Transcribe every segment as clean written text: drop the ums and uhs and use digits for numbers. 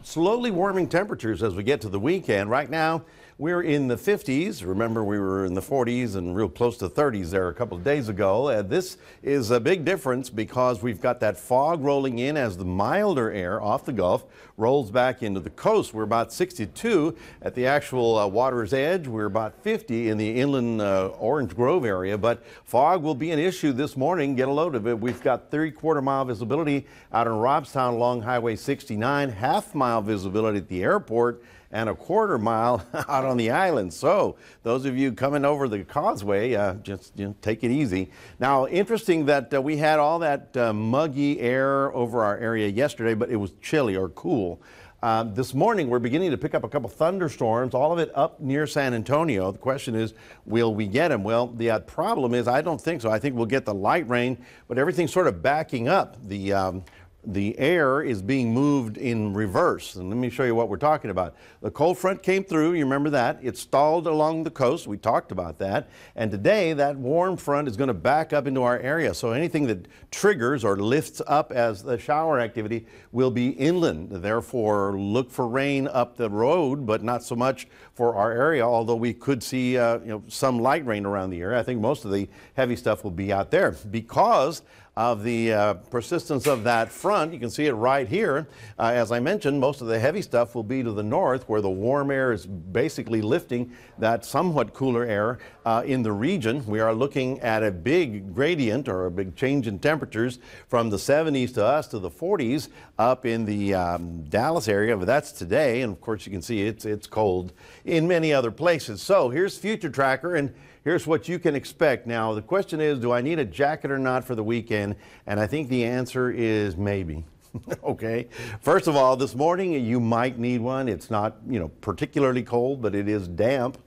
Slowly warming temperatures as we get to the weekend. Right now, we're in the 50s. Remember, we were in the 40s and real close to 30s there a couple of days ago. This is a big difference because we've got that fog rolling in as the milder air off the Gulf rolls back into the coast. We're about 62 at the actual water's edge. We're about 50 in the inland Orange Grove area, but fog will be an issue this morning. Get a load of it. We've got 3/4 mile visibility out in Robstown along Highway 69, half-mile visibility at the airport, and a 1/4 mile out on the island. So those of you coming over the causeway, just take it easy. Now, interesting that we had all that muggy air over our area yesterday, but it was chilly or cool. This morning, we're beginning to pick up a couple thunderstorms, all of it up near San Antonio. The question is, will we get them? Well, the problem is, I don't think so. I think we'll get the light rain, but everything's sort of backing up. The air is being moved in reverse. And let me show you what we're talking about. The cold front came through. You remember that. It stalled along the coast. We talked about that. And today, that warm front is going to back up into our area. So anything that triggers or lifts up as the shower activity will be inland. Therefore, look for rain up the road, but not so much for our area, although we could see some light rain around the area. I think most of the heavy stuff will be out there because of the persistence of that front. You can see it right here. As I mentioned, most of the heavy stuff will be to the north, where the warm air is basically lifting that somewhat cooler air in the region. We are looking at a big gradient or a big change in temperatures from the 70s to us to the 40s up in the Dallas area, but that's today. And of course, you can see it's cold in many other places. So here's Future Tracker, and here's what you can expect. Now, the question is, do I need a jacket or not for the weekend? And I think the answer is maybe. Okay. First of all, this morning you might need one. It's not, particularly cold, but it is damp.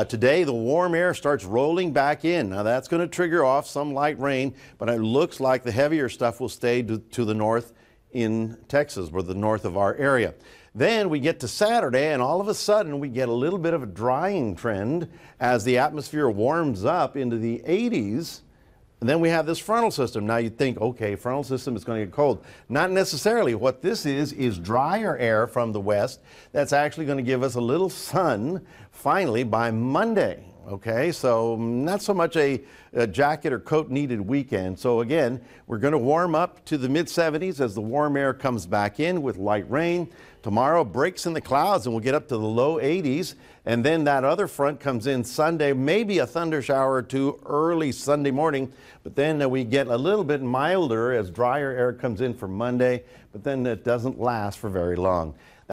Today, the warm air starts rolling back in. Now, that's going to trigger off some light rain, but it looks like the heavier stuff will stay to the north in Texas, or the north of our area. Then we get to Saturday, and all of a sudden we get a little bit of a drying trend as the atmosphere warms up into the 80s. And then we have this frontal system. Now you'd think, okay, frontal system is going to get cold. Not necessarily. What this is drier air from the west that's actually going to give us a little sun finally by Monday. Okay, so not so much a jacket or coat needed weekend. So again, we're going to warm up to the mid-70s as the warm air comes back in with light rain. Tomorrow breaks in the clouds and we'll get up to the low 80s. And then that other front comes in Sunday, maybe a thunder shower or two early Sunday morning. But then we get a little bit milder as drier air comes in for Monday. But then it doesn't last for very long.